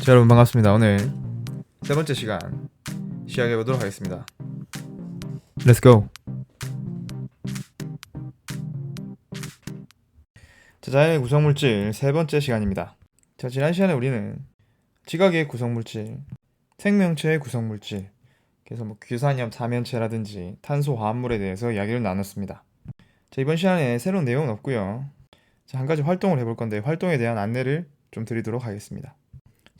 자, 여러분 반갑습니다. 오늘 세 번째 시간 시작해 보도록 하겠습니다. Let's go. 자, 자연의 구성물질 세 번째 시간입니다. 자, 지난 시간에 우리는 지각의 구성물질, 생명체의 구성물질, 그래서 귀산염 사면체라든지 탄소 화합물에 대해서 이야기를 나눴습니다. 자, 이번 시간에 새로운 내용은 없고요. 자, 한 가지 활동을 해볼 건데 활동에 대한 안내를 좀 드리도록 하겠습니다.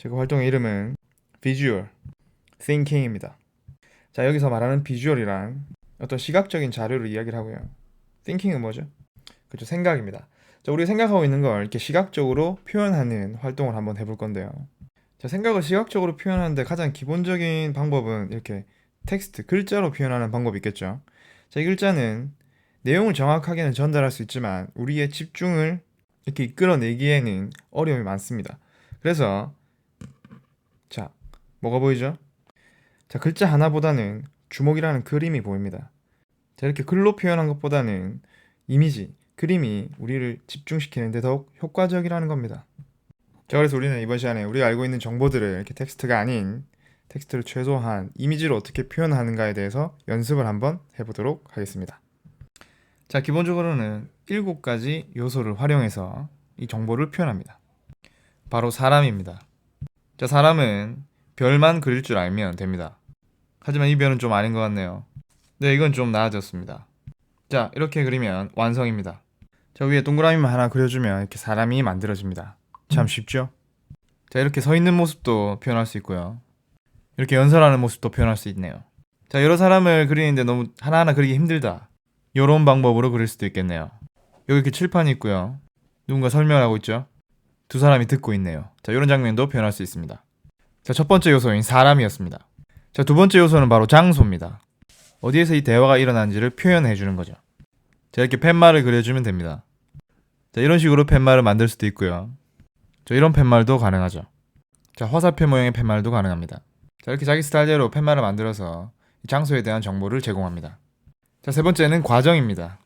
그 활동의 이름은 Visual Thinking입니다. 자, 여기서 말하는 비주얼이란 어떤 시각적인 자료를 이야기를 하고요. Thinking은 뭐죠? 그렇죠, 생각입니다. 자, 우리가 생각하고 있는 걸 이렇게 시각적으로 표현하는 활동을 한번 해볼 건데요. 자, 생각을 시각적으로 표현하는데 가장 기본적인 방법은 이렇게 텍스트, 글자로 표현하는 방법이 있겠죠. 자, 이 글자는 내용을 정확하게는 전달할 수 있지만 우리의 집중을 이렇게 이끌어내기에는 어려움이 많습니다. 그래서 자, 뭐가 보이죠? 자, 글자 하나보다는 주목이라는 그림이 보입니다. 자, 이렇게 글로 표현한 것보다는 이미지, 그림이 우리를 집중시키는데 더욱 효과적이라는 겁니다. 자, 그래서 우리는 이번 시간에 우리가 알고 있는 정보들을 이렇게 텍스트가 아닌 텍스트를 최소한 이미지로 어떻게 표현하는가에 대해서 연습을 한번 해보도록 하겠습니다. 자, 기본적으로는 7가지 요소를 활용해서 이 정보를 표현합니다. 바로 사람입니다. 자, 사람은 별만 그릴 줄 알면 됩니다. 하지만 이 별은 좀 아닌 것 같네요. 네, 이건 좀 나아졌습니다. 자, 이렇게 그리면 완성입니다. 자, 위에 동그라미만 하나 그려주면 이렇게 사람이 만들어집니다. 참 쉽죠? 자, 이렇게 서 있는 모습도 표현할 수 있고요. 이렇게 연설하는 모습도 표현할 수 있네요. 자, 여러 사람을 그리는데 너무 하나하나 그리기 힘들다. 이런 방법으로 그릴 수도 있겠네요. 여기 이렇게 칠판이 있고요. 누군가 설명을 하고 있죠? 두 사람이 듣고 있네요. 자, 이런 장면도 표현할 수 있습니다. 자, 첫 번째 요소인 사람이었습니다. 자, 두 번째 요소는 바로 장소입니다. 어디에서 이 대화가 일어나는지를 표현해 주는 거죠. 자, 이렇게 팻말을 그려주면 됩니다. 자, 이런 식으로 팻말을 만들 수도 있고요. 자, 이런 팻말도 가능하죠. 자, 화살표 모양의 팻말도 가능합니다. 자, 이렇게 자기 스타일대로 팻말을 만들어서 이 장소에 대한 정보를 제공합니다. 자, 세 번째는 과정입니다.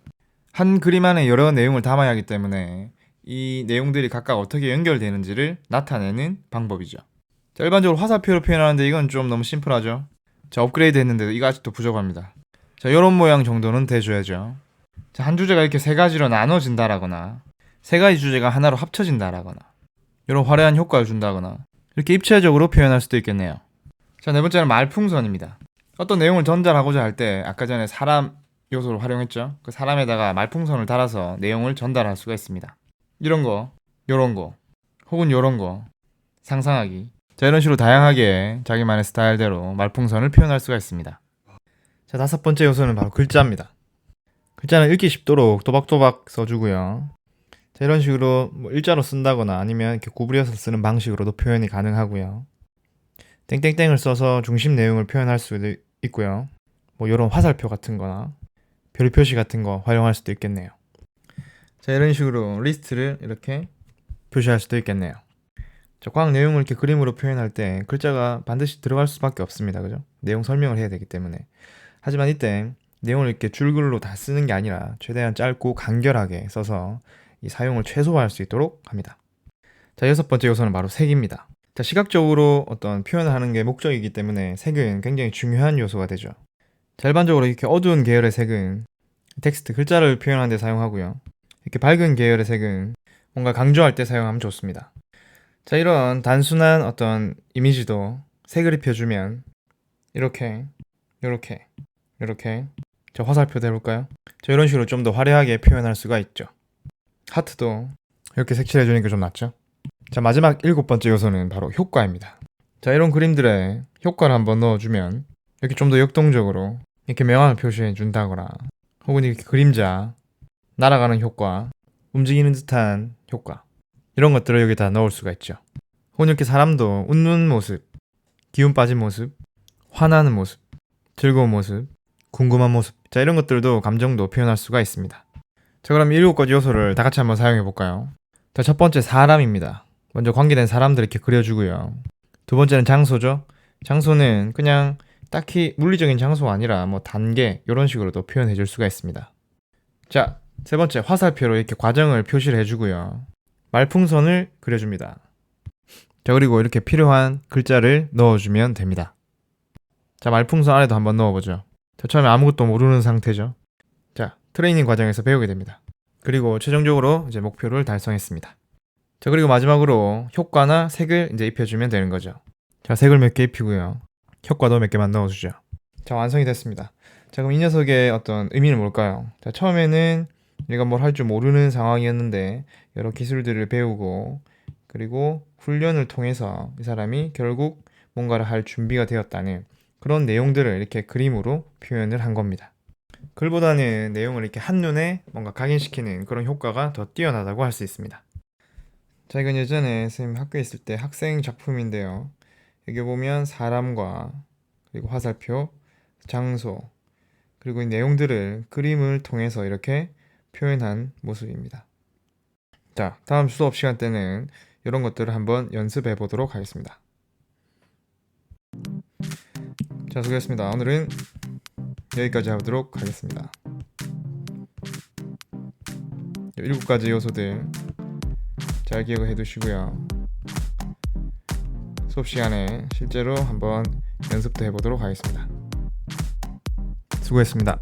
한 그림 안에 여러 내용을 담아야 하기 때문에 이 내용들이 각각 어떻게 연결되는지를 나타내는 방법이죠. 자, 일반적으로 화살표로 표현하는데 이건 좀 너무 심플하죠. 자, 업그레이드 했는데도 이거 아직도 부족합니다. 자, 이런 모양 정도는 돼줘야죠. 자, 한 주제가 이렇게 3가지로 나눠진다라거나 3가지 주제가 하나로 합쳐진다라거나 이런 화려한 효과를 준다거나 이렇게 입체적으로 표현할 수도 있겠네요. 자, 네 번째는 말풍선입니다. 어떤 내용을 전달하고자 할 때 아까 전에 사람 요소를 활용했죠. 그 사람에다가 말풍선을 달아서 내용을 전달할 수가 있습니다. 이런 거, 요런 거, 혹은 요런 거 상상하기. 자, 이런 식으로 다양하게 자기만의 스타일대로 말풍선을 표현할 수가 있습니다. 자, 5번째 요소는 바로 글자입니다. 글자는 읽기 쉽도록 또박또박 써주고요. 자, 이런 식으로 일자로 쓴다거나 아니면 이렇게 구부려서 쓰는 방식으로도 표현이 가능하고요. 땡땡땡을 써서 중심 내용을 표현할 수도 있고요. 이런 화살표 같은 거나 별 표시 같은 거 활용할 수도 있겠네요. 자, 이런 식으로 리스트를 이렇게 표시할 수도 있겠네요. 자, 각 내용을 이렇게 그림으로 표현할 때 글자가 반드시 들어갈 수밖에 없습니다. 그죠? 내용 설명을 해야 되기 때문에. 하지만 이때 내용을 이렇게 줄글로 다 쓰는 게 아니라 최대한 짧고 간결하게 써서 이 사용을 최소화할 수 있도록 합니다. 자, 6번째 요소는 바로 색입니다. 자, 시각적으로 어떤 표현을 하는 게 목적이기 때문에 색은 굉장히 중요한 요소가 되죠. 자, 일반적으로 이렇게 어두운 계열의 색은 텍스트, 글자를 표현하는 데 사용하고요. 이렇게 밝은 계열의 색은 뭔가 강조할 때 사용하면 좋습니다. 자, 이런 단순한 어떤 이미지도 색을 입혀주면 이렇게 자, 화살표 해볼까요? 자, 이런 식으로 좀 더 화려하게 표현할 수가 있죠. 하트도 이렇게 색칠해주니까 좀 낫죠? 자, 마지막 7번째 요소는 바로 효과입니다. 자, 이런 그림들에 효과를 한번 넣어주면 이렇게 좀 더 역동적으로 이렇게 명암을 표시해 준다거나 혹은 이렇게 그림자, 날아가는 효과, 움직이는 듯한 효과 이런 것들을 여기다 넣을 수가 있죠. 혹은 이렇게 사람도 웃는 모습, 기운 빠진 모습, 화나는 모습, 즐거운 모습, 궁금한 모습, 자, 이런 것들도 감정도 표현할 수가 있습니다. 자, 그럼 7가지 요소를 다 같이 한번 사용해 볼까요? 자, 첫 번째 사람입니다. 먼저 관계된 사람들 이렇게 그려주고요. 두 번째는 장소죠. 장소는 그냥 딱히 물리적인 장소가 아니라 단계 이런 식으로도 표현해 줄 수가 있습니다. 자, 세 번째 화살표로 이렇게 과정을 표시를 해주고요. 말풍선을 그려줍니다. 자, 그리고 이렇게 필요한 글자를 넣어주면 됩니다. 자, 말풍선 안에도 한번 넣어보죠. 자, 처음에 아무것도 모르는 상태죠. 자, 트레이닝 과정에서 배우게 됩니다. 그리고 최종적으로 이제 목표를 달성했습니다. 자, 그리고 마지막으로 효과나 색을 이제 입혀주면 되는 거죠. 자, 색을 몇 개 입히고요. 효과도 몇 개만 넣어주죠. 자, 완성이 됐습니다. 자, 그럼 이 녀석의 어떤 의미는 뭘까요? 자, 처음에는 얘가 뭘 할 줄 모르는 상황이었는데 여러 기술들을 배우고 그리고 훈련을 통해서 이 사람이 결국 뭔가를 할 준비가 되었다는 그런 내용들을 이렇게 그림으로 표현을 한 겁니다. 글보다는 내용을 이렇게 한눈에 뭔가 각인시키는 그런 효과가 더 뛰어나다고 할 수 있습니다. 자, 이건 예전에 선생님 학교에 있을 때 학생 작품인데요. 여기 보면 사람과 그리고 화살표, 장소, 그리고 이 내용들을 그림을 통해서 이렇게 표현한 모습입니다. 자, 다음 수업 시간 때는 이런 것들을 한번 연습해 보도록 하겠습니다. 자, 수고했습니다. 오늘은 여기까지 하도록 하겠습니다. 7가지 요소들 잘 기억을 해두시고요. 수업 시간에 실제로 한번 연습도 해보도록 하겠습니다. 수고했습니다.